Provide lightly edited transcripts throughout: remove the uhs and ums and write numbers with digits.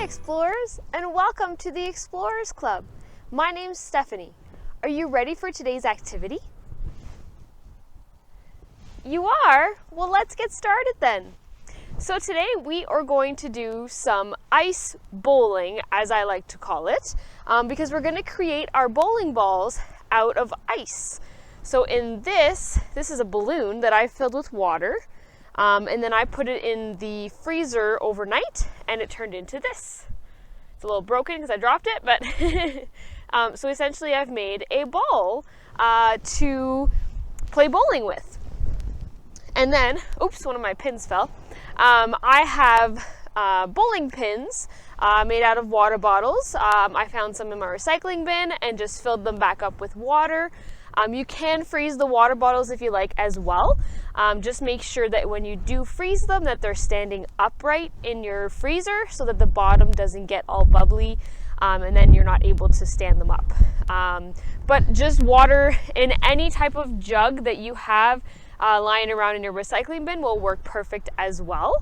Explorers, and welcome to the Explorers Club. My name's Stephanie. Are you ready for today's activity? You are? Well, let's get started then. So today we are going to do some ice bowling, as I like to call it, because we're going to create our bowling balls out of ice. So in this is a balloon that I filled with water. And then I put it in the freezer overnight and it turned into this. It's a little broken because I dropped it, but so essentially I've made a ball to play bowling with. And then, oops, one of my pins fell. I have bowling pins made out of water bottles. I found some in my recycling bin and just filled them back up with water. You can freeze the water bottles if you like as well. Just make sure that when you do freeze them that they're standing upright in your freezer so that the bottom doesn't get all bubbly and then you're not able to stand them up. But just water in any type of jug that you have lying around in your recycling bin will work perfect as well.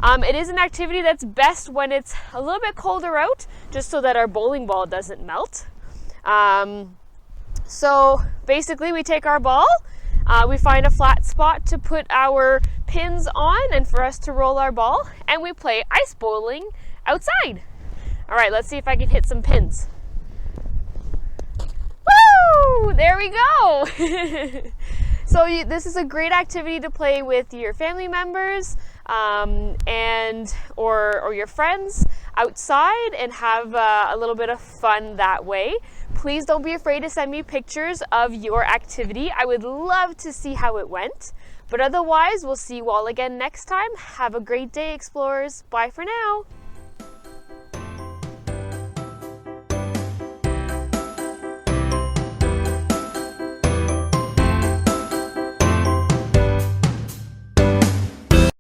It is an activity that's best when it's a little bit colder out, just so that our bowling ball doesn't melt. So basically we take our ball, we find a flat spot to put our pins on and for us to roll our ball, and we play ice bowling outside. All right, let's see if I can hit some pins. Woo! There we go. So this is a great activity to play with your family members or your friends outside and have a little bit of fun that way. Please don't be afraid to send me pictures of your activity. I would love to see how it went. But otherwise, we'll see you all again next time. Have a great day, explorers. Bye for now.